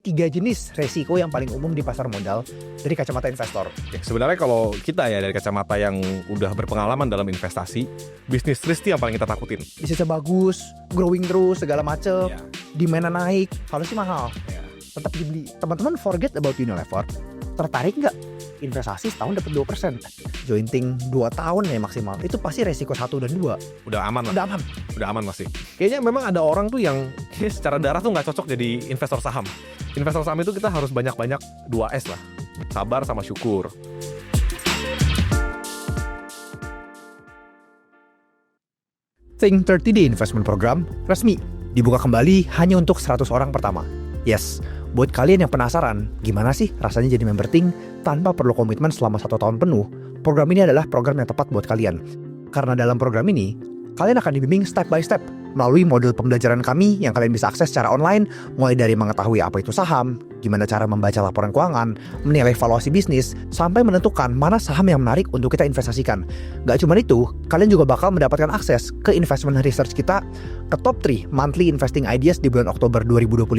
3 jenis resiko yang paling umum di pasar modal dari kacamata investor. Sebenarnya kalau kita ya dari kacamata yang udah berpengalaman dalam investasi, bisnis risk yang paling kita takutin. Bisnisnya bagus, growing terus, segala macem, demand naik, harusnya mahal. Tetap dibeli. Teman-teman forget about Unilever. Tertarik nggak investasi setahun dapat 2%? Jointing 2 tahun ya maksimal. Itu pasti resiko 1 dan 2. Udah aman lah. Udah aman Pasti. Kayaknya memang ada orang tuh yang secara darah tuh nggak cocok jadi investor saham. Investor saham itu kita harus banyak-banyak 2S lah. Sabar sama syukur. Think 30 Day Investment Program resmi dibuka kembali hanya untuk 100 orang pertama. Yes, buat kalian yang penasaran gimana sih rasanya jadi member Think tanpa perlu komitmen selama 1 tahun penuh, program ini adalah program yang tepat buat kalian. Karena dalam program ini, kalian akan dibimbing step by step melalui modul pembelajaran kami yang kalian bisa akses secara online, mulai dari mengetahui apa itu saham, gimana cara membaca laporan keuangan, menilai valuasi bisnis, sampai menentukan mana saham yang menarik untuk kita investasikan. Gak cuma itu, kalian juga bakal mendapatkan akses ke investment research kita, ke top 3 monthly investing ideas di bulan Oktober 2025,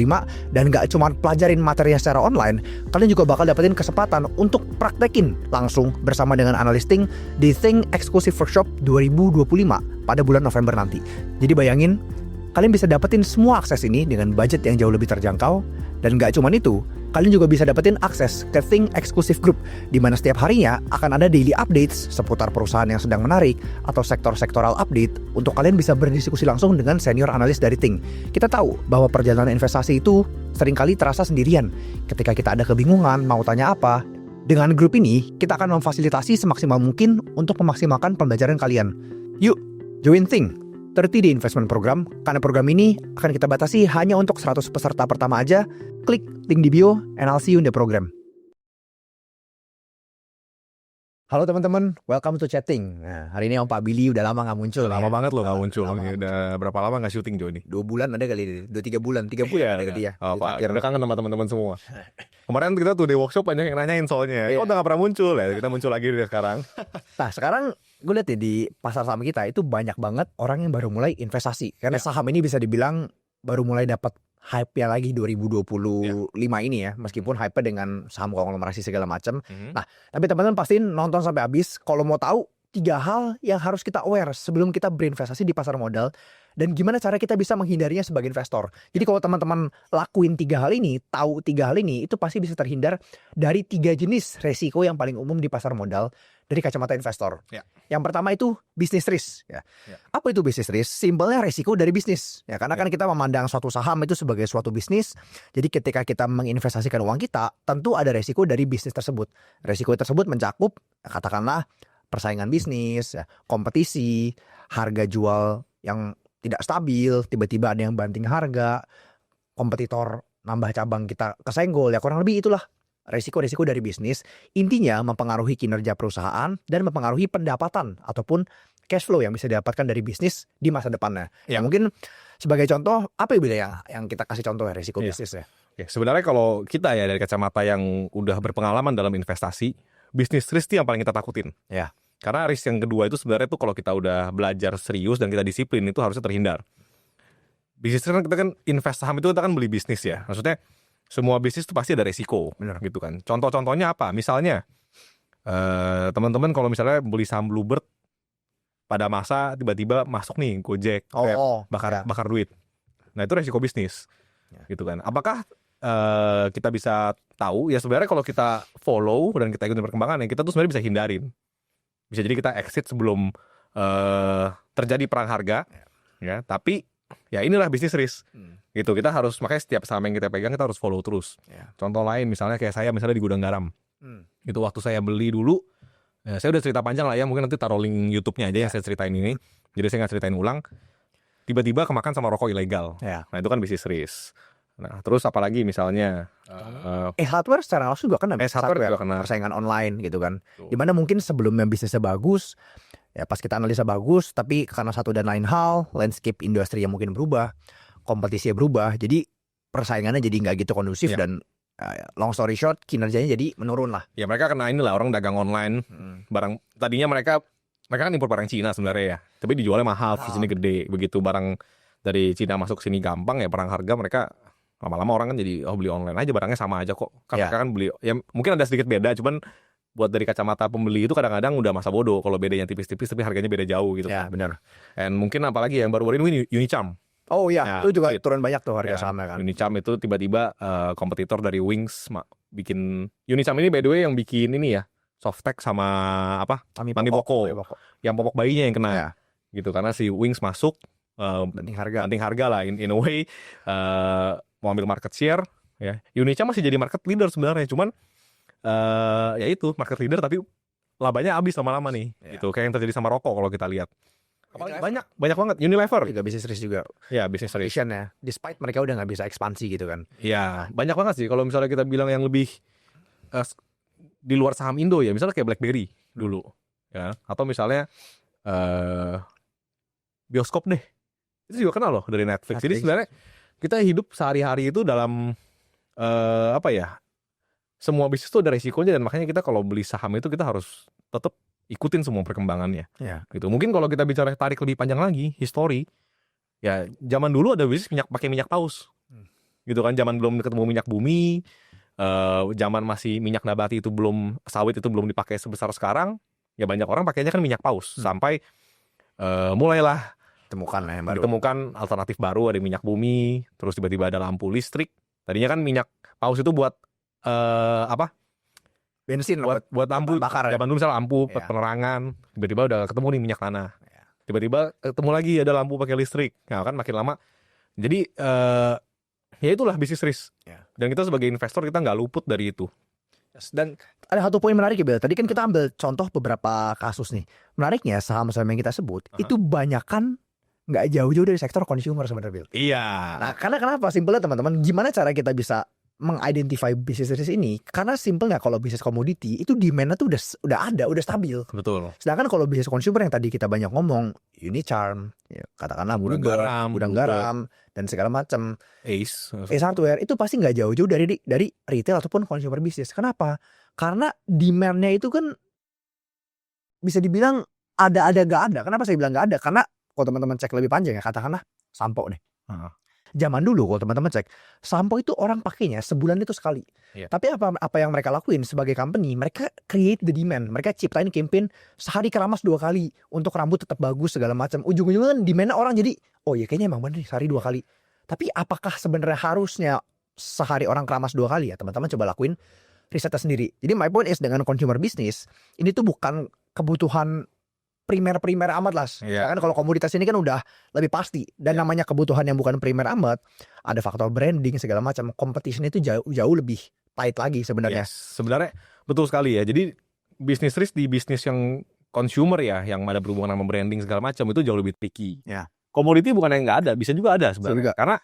dan gak cuma pelajarin materinya secara online, kalian juga bakal dapetin kesempatan untuk praktekin langsung bersama dengan analis Think di Think Exclusive Workshop 2025 pada bulan November nanti. Jadi bayangin, kalian bisa dapetin semua akses ini dengan budget yang jauh lebih terjangkau. Dan gak cuma itu, kalian juga bisa dapetin akses ke Think Exclusive Group, di mana setiap harinya akan ada daily updates seputar perusahaan yang sedang menarik atau sektor-sektoral update untuk kalian bisa berdiskusi langsung dengan senior analis dari Think. Kita tahu bahwa perjalanan investasi itu seringkali terasa sendirian. Ketika kita ada kebingungan mau tanya apa, dengan grup ini kita akan memfasilitasi semaksimal mungkin untuk memaksimalkan pembelajaran kalian. Yuk, join Think 30 Day Investment Program, karena program ini akan kita batasi hanya untuk 100 peserta pertama aja. Klik link di bio and I'll see you in the program. Halo teman-teman, welcome to Chatting. Nah, hari ini Om Pak Billy udah lama gak muncul. Lama banget loh gak muncul. Udah berapa lama gak syuting Jo ini? 2 bulan ada kali, 2-3 bulan. 3 bulan ada dia. Oh, Pak, udah kangen sama teman-teman semua. Kemarin kita tuh di workshop banyak yang nanyain soalnya. Kok udah gak pernah muncul ya? Kita muncul lagi deh sekarang. Nah sekarang gue lihat ya di pasar saham kita itu banyak banget orang yang baru mulai investasi. Karena saham ini bisa dibilang baru mulai dapat hype-nya lagi 2025 ini ya. Meskipun hype-nya dengan saham konglomerasi segala macam. Nah tapi teman-teman pasti nonton sampai habis. Kalau mau tahu 3 hal yang harus kita aware sebelum kita berinvestasi di pasar modal. Dan gimana cara kita bisa menghindarinya sebagai investor. Jadi kalau teman-teman lakuin 3 hal ini, tahu 3 hal ini, itu pasti bisa terhindar dari 3 jenis resiko yang paling umum di pasar modal dari kacamata investor. Yang pertama itu bisnis risk. Apa itu bisnis risk? Simpelnya resiko dari bisnis. Karena kan kita memandang suatu saham itu sebagai suatu bisnis. Jadi ketika kita menginvestasikan uang kita, tentu ada resiko dari bisnis tersebut. Resiko tersebut mencakup katakanlah persaingan bisnis, kompetisi, harga jual yang tidak stabil, tiba-tiba ada yang banting harga, kompetitor nambah cabang kita kesenggol, ya kurang lebih itulah resiko-resiko dari bisnis. Intinya mempengaruhi kinerja perusahaan dan mempengaruhi pendapatan ataupun cash flow yang bisa didapatkan dari bisnis di masa depannya. Mungkin sebagai contoh, apa ya yang kita kasih contoh ya resiko bisnis ya? Sebenarnya kalau kita ya dari kacamata yang udah berpengalaman dalam investasi, bisnis risk yang paling kita takutin. Karena risk yang kedua itu sebenarnya tuh kalau kita udah belajar serius dan kita disiplin itu harusnya terhindar. Bisnis kan kita kan invest saham itu kita kan beli bisnis ya. Maksudnya semua bisnis itu pasti ada resiko. Gitu kan. Contoh-contohnya apa? Misalnya teman-teman kalau misalnya beli saham Bluebird pada masa tiba-tiba masuk nih Gojek bakar duit. Nah itu resiko bisnis. Gitu kan. Apakah kita bisa tahu? Ya sebenarnya kalau kita follow dan kita ikutin perkembangan ya kita tuh sebenarnya bisa hindarin. Bisa jadi kita exit sebelum terjadi perang harga, tapi ya inilah bisnis risk, gitu. Kita harus makanya setiap saham yang kita pegang kita harus follow terus. Contoh lain misalnya kayak saya misalnya di gudang garam, itu waktu saya beli dulu, saya udah cerita panjang lah ya, mungkin nanti taruh link YouTube-nya aja yang saya ceritain ini, jadi saya nggak ceritain ulang. Tiba-tiba kemakan sama rokok ilegal, nah itu kan bisnis risk. Nah, terus apalagi misalnya hardware secara langsung juga kan hardware juga kena persaingan online gitu kan. Dimana mungkin sebelumnya bisnisnya bagus, ya pas kita analisa bagus, tapi karena satu dan lain hal, landscape industri yang mungkin berubah, kompetisinya berubah, jadi persaingannya jadi nggak gitu kondusif dan long story short kinerjanya jadi menurun lah. Ya mereka kena inilah orang dagang online, barang tadinya mereka kan impor barang Cina sebenarnya ya, tapi dijualnya mahal, di sini gede, begitu barang dari Cina masuk sini gampang ya perang harga mereka lama-lama orang kan jadi beli online aja, barangnya sama aja kok. Kan Ya. mereka kan beli, ya mungkin ada sedikit beda, cuman buat dari kacamata pembeli itu kadang-kadang udah masa bodoh kalau bedanya tipis-tipis tapi harganya beda jauh gitu. Ya, benar. And mungkin apalagi yang baru-baru ini Unicharm. Oh iya, Ya, itu juga itu. turun banyak tuh harga Ya, sahamnya kan. Unicharm itu tiba-tiba kompetitor dari Wings bikin Unicharm ini by the way yang bikin ini ya, Softtek sama apa? Mami Poko. Yang popok bayinya yang kena. Ya. Gitu karena si Wings masuk Banting harga lah in a way mau ambil market share ya. Unicharm masih jadi market leader sebenarnya, cuman ya itu market leader tapi labanya habis lama-lama nih. Ya. Gitu kayak yang terjadi sama rokok kalau kita lihat. Banyak banget Unilever juga bisnis risk juga. ya, bisnis risk Ya, despite mereka udah nggak bisa ekspansi gitu kan. ya, banyak banget sih kalau misalnya kita bilang yang lebih di luar saham Indo ya, misalnya kayak BlackBerry dulu ya, atau misalnya bioskop deh, itu juga kenal loh dari Netflix. Jadi sebenarnya kita hidup sehari-hari itu dalam apa ya, semua bisnis itu ada resikonya, dan makanya kita kalau beli saham itu kita harus tetap ikutin semua perkembangannya. Ya. Gitu. Mungkin kalau kita bicara tarik lebih panjang lagi, history, ya zaman dulu ada bisnis pakai minyak paus, gitu kan, zaman belum ketemu minyak bumi, zaman masih minyak nabati itu belum, sawit itu belum dipakai sebesar sekarang, ya banyak orang pakainya kan minyak paus, sampai mulailah ditemukan alternatif baru, ada minyak bumi, terus tiba-tiba ada lampu listrik. Tadinya kan minyak paus itu buat bensin buat lampu bakar ya. Zaman dulu misalnya lampu Ya. penerangan, tiba-tiba udah ketemu nih minyak tanah. Tiba-tiba ketemu lagi ada lampu pakai listrik. Nah kan makin lama. Jadi ya itulah bisnis risk. Ya. Dan kita sebagai investor kita nggak luput dari itu. Dan ada satu poin menarik ya, Bel. Tadi kan kita ambil contoh beberapa kasus nih. Menariknya saham-saham yang kita sebut itu banyakan nggak jauh-jauh dari sektor consumer sebenarnya, Bel. Iya. Nah, karena kenapa? Simpelnya teman-teman, gimana cara kita bisa mengidentify bisnis risk ini? Karena simpelnya kalau bisnis komoditi itu demand-nya tuh udah ada, udah stabil. Betul. Sedangkan kalau bisnis consumer yang tadi kita banyak ngomong, Unicharm, ya, katakanlah Gudang Garam, dan segala macam, Ace Hardware, itu pasti nggak jauh-jauh dari retail ataupun consumer bisnis. Kenapa? Karena demand-nya itu kan bisa dibilang ada nggak ada. Kenapa saya bilang nggak ada? Karena kalau teman-teman cek lebih panjang ya, katakanlah sampo nih. Zaman dulu kalau teman-teman cek, sampo itu orang pakainya sebulan itu sekali. Iya. Tapi apa yang mereka lakuin sebagai company, mereka create the demand. Mereka ciptain campaign sehari keramas 2 kali untuk rambut tetap bagus segala macam. Ujung-ujungnya kan demand orang jadi, oh ya kayaknya emang bener nih sehari 2 kali. Tapi apakah sebenarnya harusnya sehari orang keramas 2 kali ya? Teman-teman coba lakuin risetnya sendiri. Jadi my point is, dengan consumer business ini tuh bukan kebutuhan primer amat lah. Iya. Kan kalau komoditas ini kan udah lebih pasti, dan namanya kebutuhan yang bukan primer amat, ada faktor branding segala macam. Competition itu jauh lebih tight lagi sebenarnya. Yes. Sebenarnya betul sekali ya. Jadi bisnis risk di bisnis yang consumer ya, yang ada berhubungan sama branding segala macam, itu jauh lebih tricky. Ya. Komoditi bukan yang nggak ada, bisa juga ada sebenarnya. Juga. Karena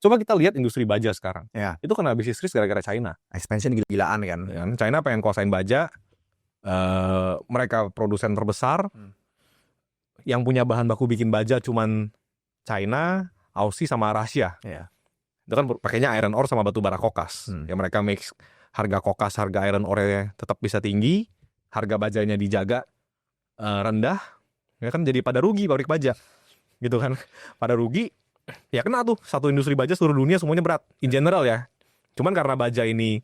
coba kita lihat industri baja sekarang. Ya. Itu kena bisnis risk gara-gara China. Expansion gila-gilaan kan. China pengen kuasain baja. Mereka produsen terbesar. Yang punya bahan baku bikin baja cuman China, Aussie sama Rusia. Ya. Itu kan pakainya iron ore sama batu bara kokas. Ya mereka mix harga kokas, harga iron ore tetap bisa tinggi, harga bajanya dijaga rendah. Ya kan jadi pada rugi pabrik baja. Gitu kan. Pada rugi, ya kena tuh satu industri baja seluruh dunia semuanya berat in general ya. Cuman karena baja ini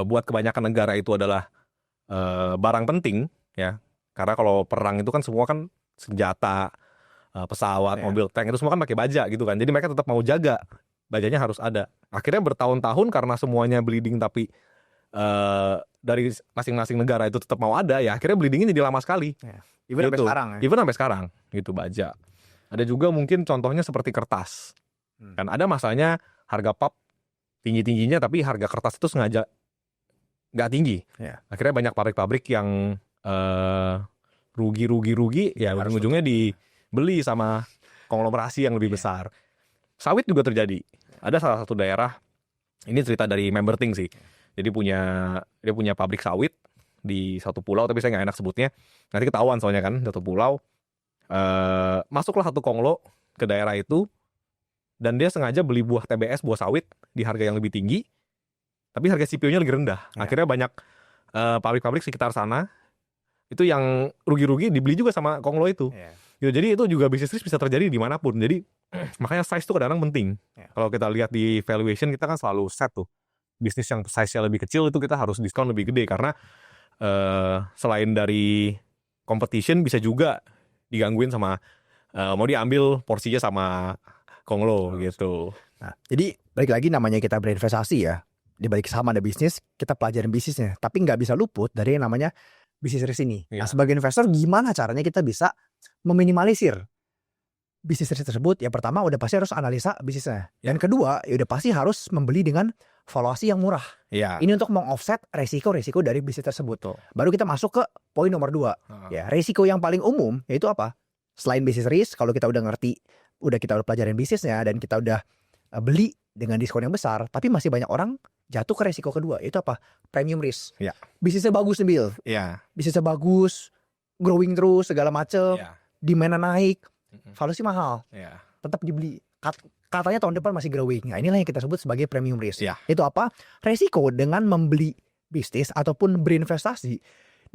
buat kebanyakan negara itu adalah barang penting ya. Karena kalau perang itu kan semua kan senjata, pesawat, mobil, tank itu semua kan pakai baja gitu kan. Jadi mereka tetap mau jaga, bajanya harus ada. Akhirnya bertahun-tahun karena semuanya bleeding tapi dari masing-masing negara itu tetap mau ada, ya akhirnya bleedingnya jadi lama sekali. Even sampai sekarang ya. Even sampai sekarang gitu baja. Ada juga mungkin contohnya seperti kertas. Kan ada masanya harga pulp tinggi-tingginya tapi harga kertas itu sengaja nggak tinggi. Akhirnya banyak pabrik-pabrik yang rugi ya ujung-ujungnya dibeli sama konglomerasi yang lebih besar. Sawit juga terjadi. Ada salah satu daerah, ini cerita dari member Ting sih. Jadi dia punya pabrik sawit di satu pulau, tapi saya nggak enak sebutnya. Nanti ketahuan soalnya kan, satu pulau. Masuklah satu konglo ke daerah itu, dan dia sengaja beli buah TBS, buah sawit di harga yang lebih tinggi, tapi harga CPO-nya lebih rendah. Akhirnya banyak pabrik-pabrik sekitar sana itu yang rugi-rugi dibeli juga sama konglo itu. Gitu. Ya, jadi itu juga bisnis risk bisa terjadi dimanapun. Jadi makanya size itu kadang-kadang penting. Kalau kita lihat di valuation kita kan selalu set tuh. Bisnis yang size-nya lebih kecil itu kita harus diskon lebih gede karena selain dari competition bisa juga digangguin sama mau diambil porsinya sama Konglo gitu. Nah, jadi balik lagi namanya kita berinvestasi ya. Di balik saham ada bisnis, kita pelajarin bisnisnya. Tapi nggak bisa luput dari yang namanya bisnis risk ini. Nah, sebagai investor gimana caranya kita bisa meminimalisir bisnis risk tersebut? Yang pertama udah pasti harus analisa bisnisnya. Yang kedua ya udah pasti harus membeli dengan valuasi yang murah. Iya. Ini untuk meng-offset resiko-resiko dari bisnis tersebut. Baru kita masuk ke poin nomor 2. Ya, resiko yang paling umum yaitu apa? Selain bisnis risk, kalau kita udah ngerti, kita udah pelajarin bisnisnya dan kita udah beli dengan diskon yang besar, tapi masih banyak orang jatuh ke resiko kedua, yaitu apa? Premium risk. Ya. Bisnisnya bagus nih, Bill. Iya. Bisnisnya bagus, growing terus segala macem, Iya. demand naik, valuasi mahal, Iya. tetap dibeli. Katanya tahun depan masih growing. Nah, inilah yang kita sebut sebagai premium risk. Iya. Itu apa? Resiko dengan membeli bisnis ataupun berinvestasi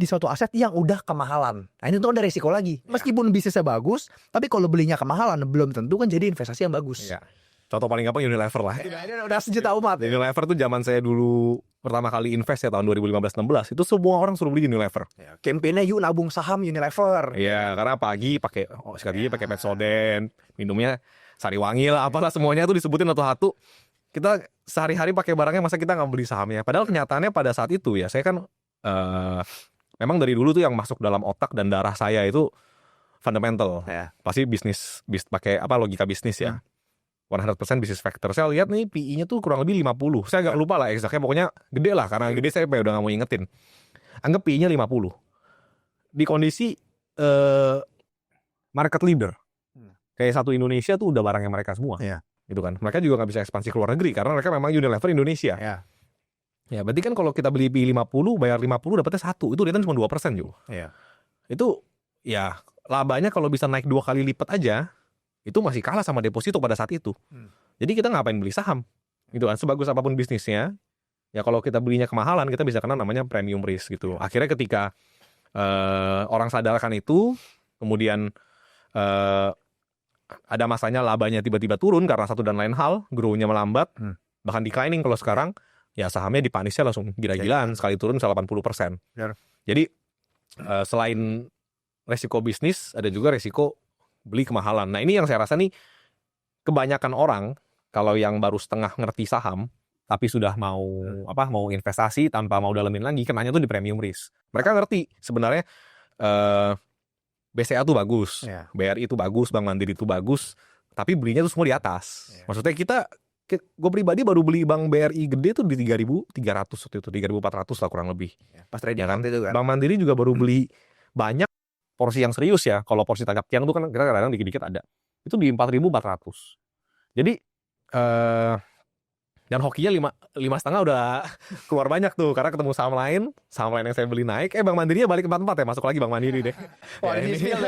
di suatu aset yang udah kemahalan. Nah, ini tuh ada resiko lagi. Meskipun bisnisnya bagus, tapi kalau belinya kemahalan belum tentu kan jadi investasi yang bagus. Iya. Contoh paling gampang Unilever lah. Ini udah sejuta umat. Unilever tuh zaman saya dulu pertama kali invest ya tahun 2015-16 itu semua orang suruh beli Unilever. Campaign-nya yuk nabung saham Unilever. Iya, karena pagi pakai sikat gigi pakai Pepsodent, minumnya Sariwangi lah, apalah semuanya tuh disebutin satu-satu. Kita sehari-hari pakai barangnya, masa kita nggak beli sahamnya? Padahal kenyataannya pada saat itu ya, saya kan memang dari dulu tuh yang masuk dalam otak dan darah saya itu fundamental. Pasti bisnis pakai logika bisnis ya. 100% business factor. Saya lihat nih PE-nya tuh kurang lebih 50. Saya agak lupa lah exactnya, pokoknya gede lah. Karena gede saya udah gak mau ingetin. Anggap PE-nya 50. Di kondisi market leader. Kayak satu Indonesia tuh udah barangnya mereka semua. Gitu kan. Mereka juga gak bisa ekspansi ke luar negeri. Karena mereka memang Unilever Indonesia. Ya berarti kan kalau kita beli PE 50, bayar 50 dapetnya 1. Itu return cuma 2% juga. Itu ya labanya kalau bisa naik 2 kali lipat aja, itu masih kalah sama deposito pada saat itu. Jadi kita ngapain beli saham? Gitu kan, sebagus apapun bisnisnya, ya kalau kita belinya kemahalan, kita bisa kena namanya premium risk gitu. Akhirnya ketika orang sadarkan itu, kemudian ada masanya labanya tiba-tiba turun karena satu dan lain hal, grow-nya melambat, bahkan declining kalau sekarang, ya sahamnya dipanisnya langsung gila-gilaan, sekali turun bisa 80%. Jadi selain resiko bisnis, ada juga resiko beli kemahalan. Nah ini yang saya rasa nih kebanyakan orang kalau yang baru setengah ngerti saham tapi sudah mau mau investasi tanpa mau dalemin lagi, kenanya tuh di premium risk. Mereka ngerti sebenarnya BCA tuh bagus, BRI itu bagus, Bank Mandiri itu bagus, tapi belinya tuh semua di atas. Maksudnya gue pribadi baru beli Bank BRI gede tuh di 3.300 waktu itu, 3.400 lah kurang lebih. Pas trading kan itu kan. Bank Mandiri juga baru beli banyak porsi yang serius ya. Kalau porsi tangkap tiang tuh kan kita kadang-kadang dikit-dikit ada. Itu di 4.400. Jadi dan hokinya 5,5 udah keluar banyak tuh karena ketemu saham lain yang saya beli naik, Bank Mandirinya balik ke 44 ya, masuk lagi Bank Mandiri deh. Wah, ini spill.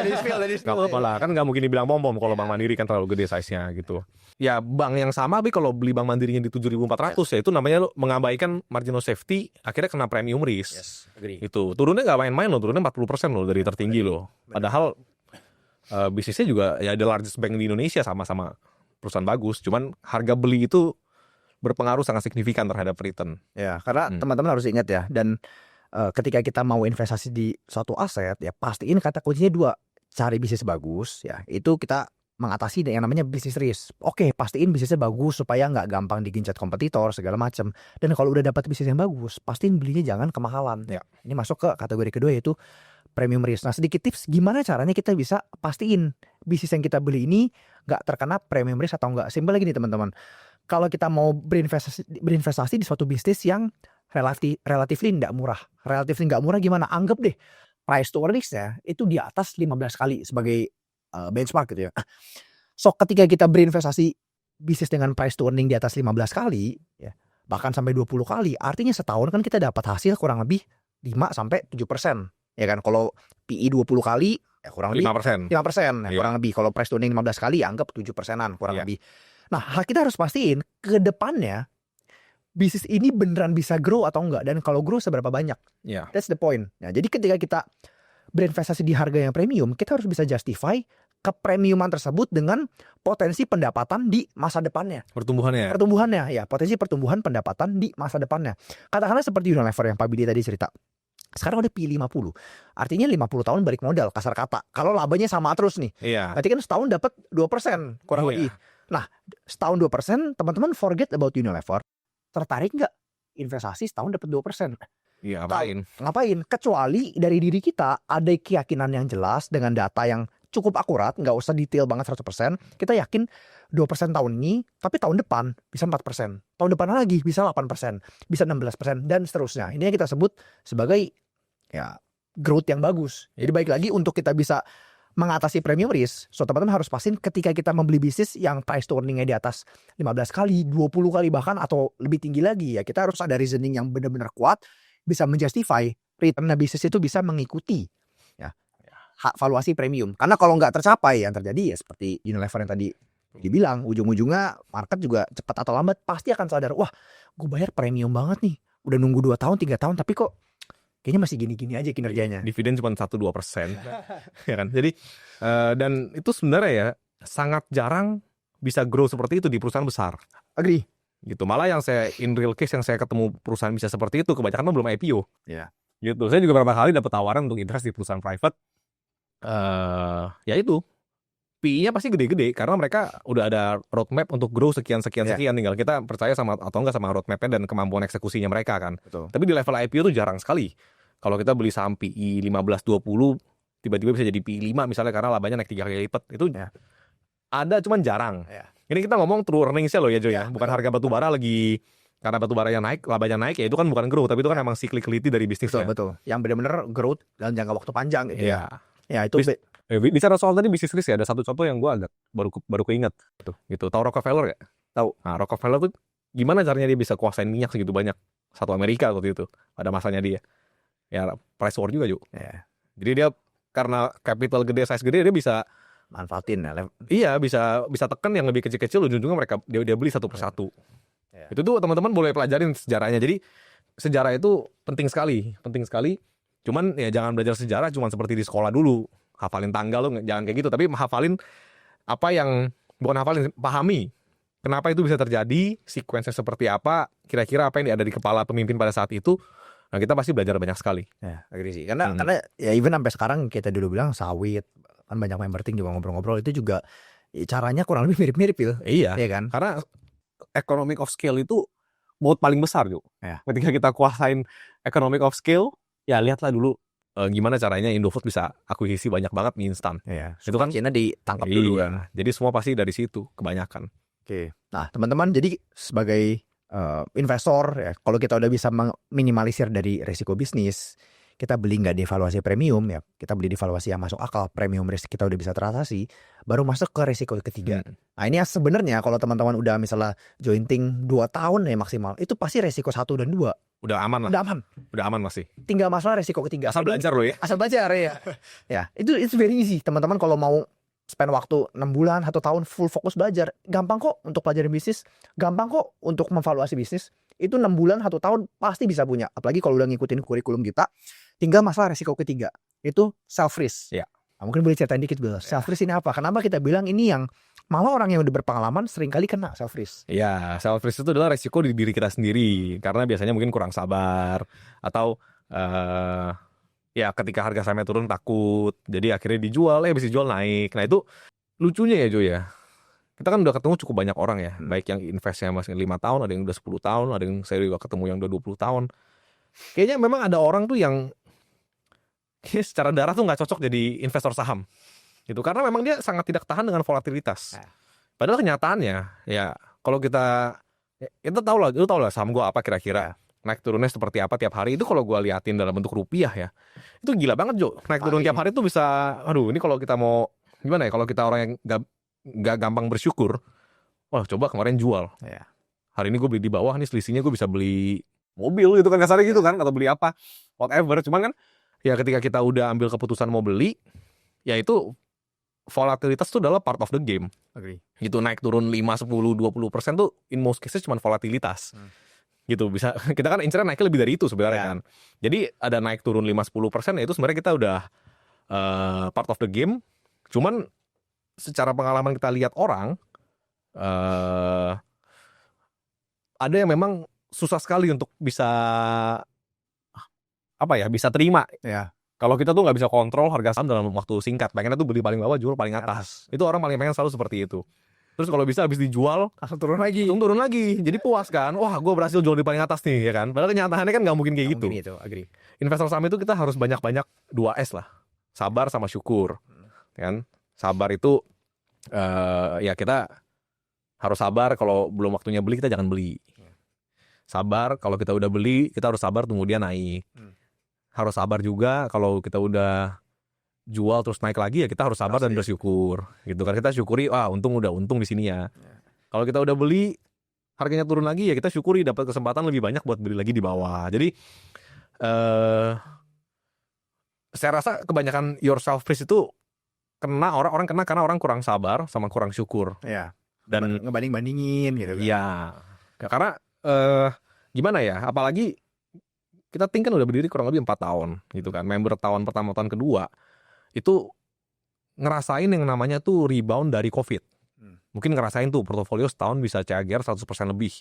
Gak apa-apa lah, kan gak mungkin dibilang pom-pom kalau Bank Mandiri kan terlalu gede size-nya gitu. Ya bank yang sama, tapi kalau beli Bank Mandirinya di 7.400 ya itu namanya mengabaikan margin of safety, akhirnya kena premium risk. Itu turunnya gak main-main loh, turunnya 40% loh dari tertinggi loh. Padahal bisnisnya juga ya the largest bank di Indonesia, sama-sama perusahaan bagus, cuman harga beli itu berpengaruh sangat signifikan terhadap return. Ya, karena teman-teman harus ingat ya, dan ketika kita mau investasi di suatu aset, ya pastiin kata kuncinya 2, cari bisnis bagus, ya itu kita mengatasi yang namanya bisnis risk. Oke, pastiin bisnisnya bagus supaya nggak gampang digincat kompetitor segala macam. Dan kalau udah dapat bisnis yang bagus, pastiin belinya jangan kemahalan. Ini masuk ke kategori kedua yaitu premium risk. Nah, sedikit tips gimana caranya kita bisa pastiin bisnis yang kita beli ini nggak terkena premium risk atau nggak. Simpel lagi nih teman-teman. Kalau kita mau berinvestasi di suatu bisnis yang relatif nggak murah. Relatif nggak murah gimana? Anggap deh price to earnings-nya itu di atas 15 kali sebagai benchmark gitu ya. So ketika kita berinvestasi bisnis dengan price to earning di atas 15 kali ya, bahkan sampai 20 kali, artinya setahun kan kita dapat hasil kurang lebih 5-7%. Ya kan, kalau PE 20 kali ya kurang lebih 5%. Ya, kurang lebih. Kalau price to earning 15 kali anggap 7%-an kurang lebih. Nah, kita harus pastiin ke depannya bisnis ini beneran bisa grow atau enggak, dan kalau grow seberapa banyak. That's the point. Nah, jadi ketika kita berinvestasi di harga yang premium, kita harus bisa justify kepremiuman tersebut dengan potensi pendapatan di masa depannya. Pertumbuhannya, ya, potensi pertumbuhan pendapatan di masa depannya. Katakanlah seperti Unilever yang Pak Bidi tadi cerita. Sekarang udah P50. Artinya 50 tahun balik modal, kasar kata. Kalau labanya sama terus nih. Iya. Berarti kan setahun dapat 2% kurang lebih. Nah, setahun 2%, teman-teman forget about Unilever. Tertarik nggak investasi setahun dapat 2%? Iya, ngapain? Kecuali dari diri kita ada keyakinan yang jelas dengan data yang cukup akurat, nggak usah detail banget 100%. Kita yakin 2% tahun ini, tapi tahun depan bisa 4%. Tahun depan lagi bisa 8%, bisa 16%, dan seterusnya. Ini yang kita sebut sebagai ya growth yang bagus. Jadi baik lagi untuk kita bisa mengatasi premium risk, so teman-teman harus pastiin ketika kita membeli bisnis yang price to earning-nya di atas 15 kali, 20 kali bahkan atau lebih tinggi lagi ya, kita harus ada reasoning yang benar-benar kuat, bisa menjustify return bisnis itu bisa mengikuti ya valuasi premium. Karena kalau nggak tercapai, yang terjadi ya seperti Unilever yang tadi dibilang, ujung-ujungnya market juga cepat atau lambat pasti akan sadar, wah gue bayar premium banget nih, udah nunggu 2 tahun 3 tahun tapi kok kayaknya masih gini-gini aja kinerjanya. Dividen cuma 1-2%. Ya kan? Jadi dan itu sebenarnya ya sangat jarang bisa grow seperti itu di perusahaan besar. Agree. Gitu. Malah yang saya in real case yang saya ketemu perusahaan bisa seperti itu kebanyakan belum IPO. Ya. Gitu. Saya juga beberapa kali dapat tawaran untuk invest di perusahaan private. Ya itu PE-nya pasti gede-gede karena mereka udah ada roadmap untuk grow sekian. Tinggal kita percaya sama atau enggak sama roadmapnya dan kemampuan eksekusinya mereka kan. Betul. Tapi di level IPO tuh jarang sekali. Kalau kita beli saham PE 15-20 tiba-tiba bisa jadi PE 5 misalnya karena labanya naik 3 kali lipat. Itu ada cuman jarang. Ini kita ngomong true earnings-nya loh ya Jo ya. Bukan harga batu bara lagi karena batu bara yang naik, labanya naik ya itu kan bukan growth, tapi itu kan emang cyclicality dari bisnisnya. Betul. Yang benar-benar growth dalam jangka waktu panjang gitu. Iya. Ya itu bicara soal tadi bisnis risk ya, ada satu contoh yang gue agak baru keinget gitu. Tahu Rockefeller gak? Tahu. Nah, Rockefeller tuh gimana caranya dia bisa kuasain minyak segitu banyak, satu Amerika waktu itu pada masanya dia. Ya price war juga juga. Jadi dia karena capital gede, size gede, dia bisa manfaatin ya. Iya, bisa tekan yang lebih kecil-kecil, ujung-ujungnya mereka dia beli satu persatu. Itu tuh teman-teman boleh pelajarin sejarahnya. Jadi sejarah itu penting sekali. Cuman ya jangan belajar sejarah cuman seperti di sekolah dulu. Hafalin tanggal lu jangan kayak gitu, tapi hafalin pahami kenapa itu bisa terjadi, sequence-nya seperti apa, kira-kira apa yang ada di kepala pemimpin pada saat itu. Nah, kita pasti belajar banyak sekali. Ya, agree sih. Karena ya even sampai sekarang kita dulu bilang sawit, kan banyak member ting juga ngobrol-ngobrol itu juga caranya kurang lebih mirip-mirip gitu. Iya kan? Karena economic of scale itu moat paling besar Jo. Ketika kita kuasain economic of scale, ya lihatlah dulu gimana caranya Indofood bisa akuisisi banyak banget mie instan. Itu kan China ditangkap dulu kan. Jadi semua pasti dari situ kebanyakan. Oke. Nah, teman-teman, jadi sebagai investor ya, kalau kita udah bisa minimalisir dari risiko bisnis, kita beli nggak di valuasi premium ya, kita beli di valuasi yang masuk akal, premium risk kita udah bisa teratasi, baru masuk ke risiko ketiga. Nah, ini sebenarnya kalau teman-teman udah misalnya jointing 2 tahun ya maksimal, itu pasti risiko 1 dan 2. Udah aman lah. Udah aman masih. Tinggal masalah resiko ketiga. Asal belajar loh ya. Asal belajar ya. Ya, it's very easy. Teman-teman kalau mau spend waktu 6 bulan, 1 tahun full fokus belajar, gampang kok untuk pelajarin bisnis, gampang kok untuk memvaluasi bisnis. Itu 6 bulan, 1 tahun pasti bisa punya. Apalagi kalau udah ngikutin kurikulum kita. Tinggal masalah resiko ketiga, itu self risk. Ya. Nah, mungkin boleh ceritain dikit Bill. Self risk ini apa? Kenapa kita bilang ini yang malah orang yang udah berpengalaman seringkali kena self risk. Iya, self risk itu adalah resiko di diri kita sendiri karena biasanya mungkin kurang sabar atau ya ketika harga sahamnya turun takut, jadi akhirnya dijual, bisa dijual naik. Nah itu lucunya ya Jo ya. Kita kan udah ketemu cukup banyak orang ya, baik yang investnya masih 5 tahun, ada yang udah 10 tahun, ada yang saya juga ketemu yang udah 20 tahun. Kayaknya memang ada orang tuh yang secara darah tuh nggak cocok jadi investor saham gitu karena memang dia sangat tidak tahan dengan volatilitas. Padahal kenyataannya ya kalau kita tahu lah saham gue apa kira-kira naik turunnya seperti apa tiap hari. Itu kalau gue liatin dalam bentuk rupiah ya itu gila banget Jo, naik turun tiap hari tuh bisa, ini kalau kita mau gimana ya, kalau kita orang yang nggak gampang bersyukur, wah coba kemarin jual, hari ini gue beli di bawah nih, selisihnya gue bisa beli mobil gitu kan kasarnya gitu kan, atau beli apa whatever. Cuman kan ya ketika kita udah ambil keputusan mau beli, ya itu volatilitas itu adalah part of the game. Gitu, naik turun 5, 10, 20% tuh in most cases cuma volatilitas. Gitu, bisa kita kan incernya naiknya lebih dari itu sebenarnya kan. Jadi ada naik turun 5, 10% ya itu sebenarnya kita udah part of the game. Cuman secara pengalaman kita lihat orang, ada yang memang susah sekali untuk bisa bisa terima. Ya. Kalau kita tuh nggak bisa kontrol harga saham dalam waktu singkat, pengennya tuh beli paling bawah, jual paling atas. Itu orang paling pengen selalu seperti itu. Terus kalau bisa habis dijual Langsung turun lagi. jadi puas kan, wah gue berhasil jual di paling atas nih ya kan. Padahal kenyataannya kan nggak mungkin kayak gitu. Mungkin itu, agree. Investor saham itu kita harus banyak-banyak 2S lah, sabar sama syukur, kan. Sabar itu ya kita harus sabar, kalau belum waktunya beli kita jangan beli. Sabar kalau kita udah beli kita harus sabar tunggu dia naik. Harus sabar juga kalau kita udah jual terus naik lagi, ya kita harus sabar dan bersyukur gitu kan. Kita syukuri, udah untung di sini ya. Kalau kita udah beli harganya turun lagi, ya kita syukuri dapat kesempatan lebih banyak buat beli lagi di bawah. Jadi saya rasa kebanyakan yourself freeze itu kena orang karena orang kurang sabar sama kurang syukur. Ya. Dan ngebanding-bandingin gitu kan. Iya. Karena gimana ya, apalagi kita Think kan udah berdiri kurang lebih 4 tahun gitu kan. Member tahun pertama tahun kedua itu ngerasain yang namanya tuh rebound dari COVID. Mungkin ngerasain tuh portofolio setahun bisa CAGR 100% lebih.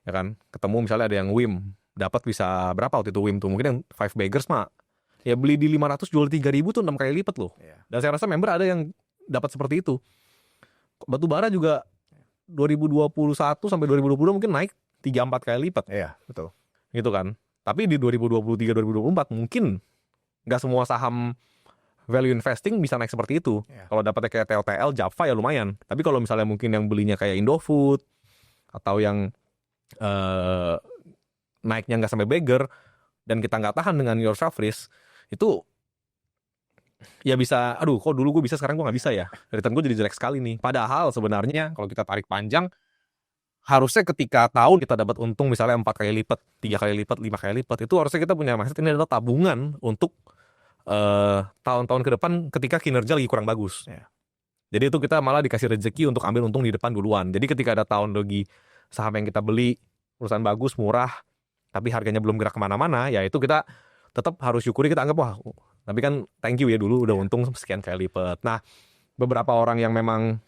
Ya kan? Ketemu misalnya ada yang WIM dapat bisa berapa waktu itu WIM tuh? Mungkin yang 5 baggers mah ya beli di 500 jual 3.000 tuh 6 kali lipat loh. Dan saya rasa member ada yang dapat seperti itu. Batu bara juga 2021 sampai 2022 mungkin naik 3-4 kali lipat. Iya, betul. Gitu kan. Tapi di 2023 2024 mungkin nggak semua saham value investing bisa naik seperti itu. Kalau dapatnya kayak TLTL, Java ya lumayan. Tapi kalau misalnya mungkin yang belinya kayak Indofood atau yang naiknya nggak sampai beggar dan kita nggak tahan dengan yourself risk, itu ya bisa, kok dulu gue bisa sekarang gue nggak bisa ya. Return gue jadi jelek sekali nih. Padahal sebenarnya kalau kita tarik panjang, harusnya ketika tahun kita dapat untung misalnya 4 kali lipat, 3 kali lipat, 5 kali lipat, itu harusnya kita punya mindset ini adalah tabungan untuk tahun-tahun ke depan ketika kinerja lagi kurang bagus. Jadi itu kita malah dikasih rezeki untuk ambil untung di depan duluan. Jadi ketika ada tahun lagi saham yang kita beli perusahaan bagus, murah, tapi harganya belum gerak kemana-mana, ya itu kita tetap harus syukuri, kita anggap tapi kan thank you ya dulu udah untung sekian kali lipat. Nah, beberapa orang yang memang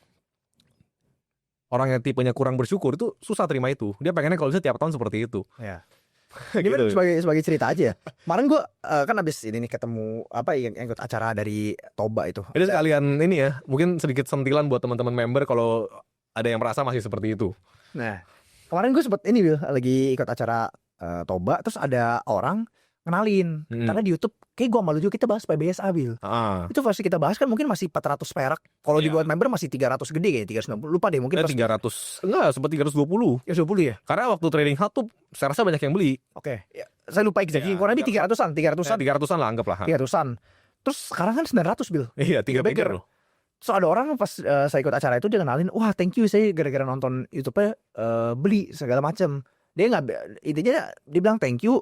orang yang tipenya kurang bersyukur itu susah terima itu. Dia pengennya kalau bisa tiap tahun seperti itu. Ya. Gimana gitu. sebagai cerita aja ya. Kemarin gue kan abis ini nih ketemu yang ikut acara dari Toba itu. Jadi sekalian ini ya, mungkin sedikit sentilan buat teman-teman member kalau ada yang merasa masih seperti itu. Nah, kemarin gue sempet ini Bil, lagi ikut acara Toba, terus ada orang kenalin karena di YouTube kayak gue malu juga kita bahas PBSA Bil. Itu versi kita bahas kan mungkin masih 400 perak. Kalau dibuat member masih 300 gede kayaknya, 390. Lupa deh mungkin 300. Enggak, sempat 320. Ya 20 ya. Karena waktu trading hub tuh saya rasa banyak yang beli. Oke. Ya, saya lupa exactly. Kurang lebih 300-an. 300-an lah anggaplah. 300-an. Terus sekarang kan 900 Bil. Iya, 3 bagger loh. So ada orang pas saya ikut acara itu dia kenalin, wah thank you saya gara-gara nonton YouTube-nya beli segala macam. Dia nggak, intinya dia bilang thank you.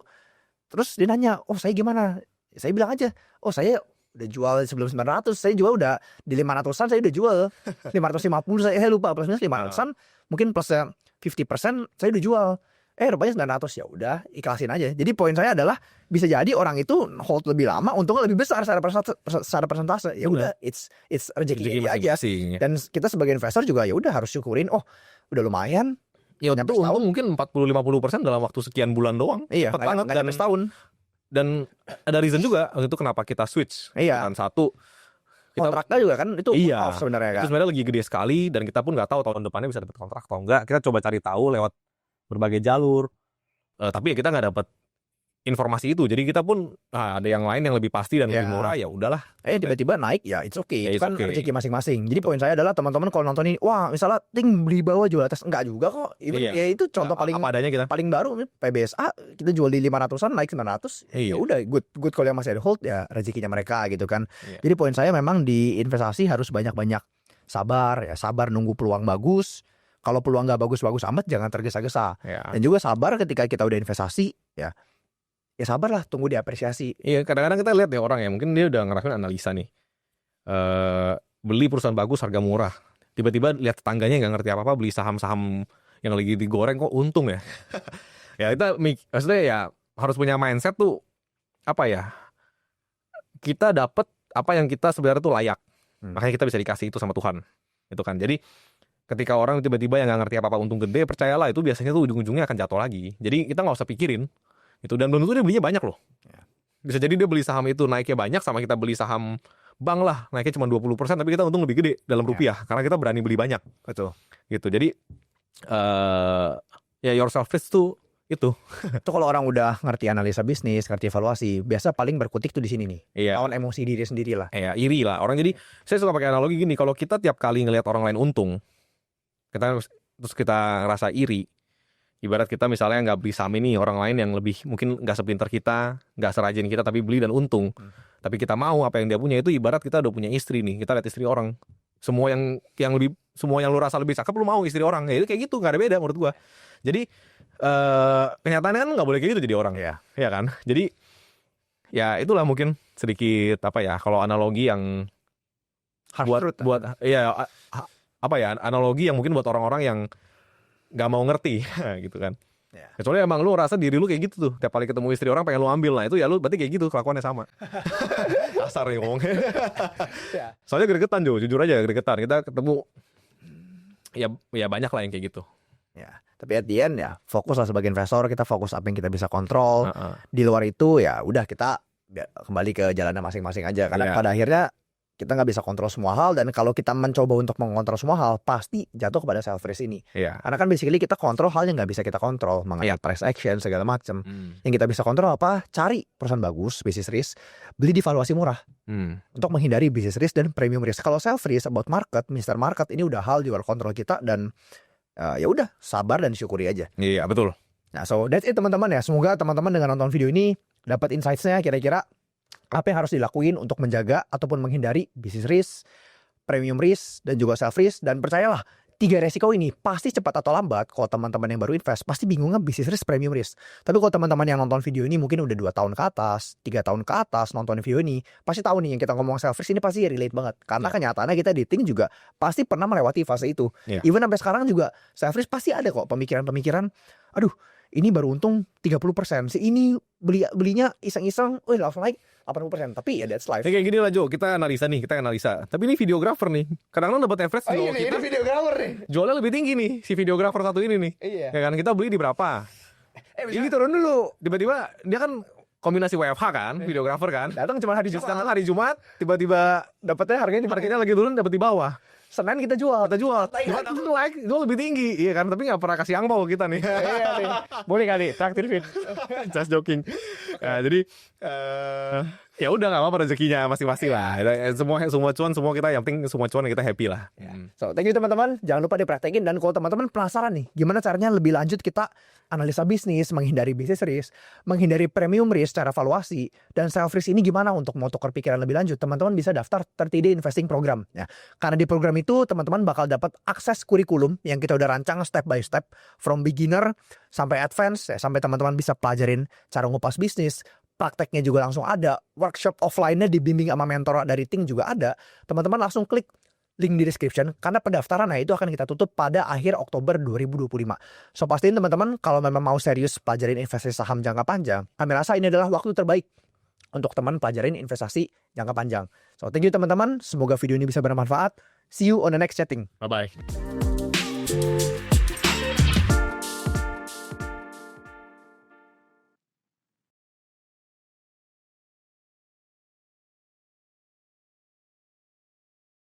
Terus dia nanya, saya gimana? Saya bilang aja, saya udah jual sebelum 900, saya jual udah di 500-an, saya udah jual 550, saya lupa plus minus 500-an, mungkin plusnya 50% saya udah jual. Rupanya 900, ya udah ikhlasin aja. Jadi poin saya adalah bisa jadi orang itu hold lebih lama, untungnya lebih besar secara persentase. Ya udah, it's rezeki aja. Dan kita sebagai investor juga ya udah harus syukurin, udah lumayan. Ya itu untung mungkin 40-50% dalam waktu sekian bulan doang. Iya, nggak sampai setahun. Dan ada reason juga waktu itu kenapa kita switch. Iya. Kan satu, kontraknya juga kan itu off sebenarnya kan. Itu sebenarnya lagi gede sekali dan kita pun nggak tahu tahun depannya bisa dapat kontrak atau enggak. Kita coba cari tahu lewat berbagai jalur. Tapi ya kita nggak dapat informasi itu. Jadi kita pun ada yang lain yang lebih pasti dan lebih murah, ya udahlah. Tiba-tiba naik, ya it's okay. Itu kan rezeki masing-masing. Jadi poin saya adalah teman-teman kalau nonton ini, wah misalnya Think beli bawah jual atas, enggak juga kok. Ya itu contoh paling baru PBSA kita jual di 500-an naik 900. Ya udah good kalau yang masih ada hold ya rezekinya mereka gitu kan. Jadi poin saya memang di investasi harus banyak-banyak sabar nunggu peluang bagus. Kalau peluang nggak bagus-bagus amat jangan tergesa-gesa. Dan juga sabar ketika kita udah investasi ya sabarlah, tunggu diapresiasi. Iya, kadang-kadang kita lihat ya orang ya, mungkin dia udah ngelakuin analisa nih. Beli perusahaan bagus harga murah. Tiba-tiba lihat tetangganya nggak ngerti apa-apa beli saham-saham yang lagi digoreng kok untung ya. Ya kita maksudnya ya harus punya mindset tuh kita dapat apa yang kita sebenarnya tuh layak. Makanya kita bisa dikasih itu sama Tuhan. Itu kan. Jadi ketika orang tiba-tiba yang nggak ngerti apa-apa untung gede, percayalah itu biasanya tuh ujung-ujungnya akan jatuh lagi. Jadi kita nggak usah pikirin itu, dan belum tentu dia belinya banyak loh. Bisa jadi dia beli saham itu naiknya banyak, sama kita beli saham bank lah naiknya cuma 20%, tapi kita untung lebih gede dalam rupiah karena kita berani beli banyak. Betul. Gitu. Jadi ya your self-risk tuh itu. Itu kalau orang udah ngerti analisa bisnis, ngerti evaluasi, biasa paling berkutik tuh di sini nih. Iya. Lawan emosi diri sendiri lah. Iya, iri lah orang. Jadi saya suka pakai analogi gini, kalau kita tiap kali ngelihat orang lain untung, terus kita ngerasa iri. Ibarat kita misalnya nggak beli saham ini, orang lain yang lebih mungkin nggak sepinter kita, nggak serajin kita, tapi beli dan untung. Tapi kita mau apa yang dia punya, itu ibarat kita udah punya istri nih, kita lihat istri orang. Semua yang lu rasa lebih cakep lu mau istri orang. Ya itu kayak gitu, nggak ada beda menurut gua. Jadi kenyataannya kan nggak boleh kayak gitu jadi orang ya kan. Jadi ya itulah mungkin sedikit apa ya, kalau analogi yang buat ya apa ya, analogi yang mungkin buat orang-orang yang nggak mau ngerti gitu kan. Kecuali emang lu rasa diri lu kayak gitu tuh, tiap kali ketemu istri orang pengen lu ambil, nah itu ya lu berarti kayak gitu, kelakuannya sama. Kasar nih ngomongnya. Soalnya gregetan jujur aja gregetan, kita ketemu ya banyak lah yang kayak gitu. Ya, tapi at the end ya fokus lah sebagai investor, kita fokus apa yang kita bisa kontrol. Di luar itu ya udah kita kembali ke jalannya masing-masing aja. Karena pada akhirnya kita nggak bisa kontrol semua hal, dan kalau kita mencoba untuk mengontrol semua hal pasti jatuh kepada self risk ini. Karena kan basically kita kontrol hal yang nggak bisa kita kontrol, mengenai price action segala macam. Yang kita bisa kontrol apa? Cari perusahaan bagus, business risk, beli di valuasi murah untuk menghindari business risk dan premium risk. Kalau self risk about market, Mr. Market, ini udah hal di luar kontrol kita, dan ya udah sabar dan syukuri aja. Iya betul. Nah, so that's it teman-teman ya. Semoga teman-teman dengan nonton video ini dapat insights-nya kira-kira apa yang harus dilakuin untuk menjaga ataupun menghindari business risk, premium risk, dan juga self risk. Dan percayalah, 3 resiko ini pasti cepat atau lambat, kalau teman-teman yang baru invest pasti bingungnya business risk, premium risk. Tapi kalau teman-teman yang nonton video ini mungkin udah 2 tahun ke atas, 3 tahun ke atas nonton video ini, pasti tahu nih yang kita ngomong self risk ini pasti relate banget. Karena kenyataannya kita di Think juga pasti pernah melewati fase itu. Even sampai sekarang juga self risk pasti ada kok pemikiran-pemikiran, aduh ini baru untung 30%, si ini belinya iseng-iseng, langsung naik 80%. Tapi ya that's life. Kayak gini lah Jo, kita analisa. Tapi ini videografer nih, kadang-kadang dapat average di bawah kita. Ini videografer nih. Jualnya lebih tinggi nih si videografer satu ini nih. Ya kan, kita beli di berapa? Ini turun dulu. Tiba-tiba dia kan kombinasi WFH kan, videografer kan. Datang cuma hari Jumat. Hari Jumat, tiba-tiba dapatnya harganya lagi turun, dapat di bawah. Senin kita jual. Jumat like itu lebih tinggi, iya kan? Tapi nggak pernah kasih angpau kita nih. Iya nih. Boleh kali traktir. Just joking. Nah, jadi ya udah nggak apa-apa, rezekinya masing-masing lah. Semua cuan, semua kita, yang penting semua cuan kita happy lah. So thank you teman-teman, jangan lupa dipraktekin. Dan kalau teman-teman penasaran nih gimana caranya lebih lanjut kita analisa bisnis, menghindari business risk, menghindari premium risk secara valuasi, dan self risk ini gimana untuk mau tukar pikiran lebih lanjut, teman-teman bisa daftar 30 Day Investing Program ya. Karena di program itu teman-teman bakal dapat akses kurikulum yang kita udah rancang step by step, from beginner sampai advance ya, sampai teman-teman bisa pelajarin cara ngupas bisnis. Prakteknya juga langsung ada, workshop offline-nya dibimbing sama mentor dari Think juga ada. Teman-teman langsung klik link di description, karena pendaftaran itu akan kita tutup pada akhir Oktober 2025. So pastiin teman-teman kalau memang mau serius pelajarin investasi saham jangka panjang, kami rasa ini adalah waktu terbaik untuk teman pelajarin investasi jangka panjang. So thank you teman-teman, semoga video ini bisa bermanfaat. See you on the next chatting. Bye-bye.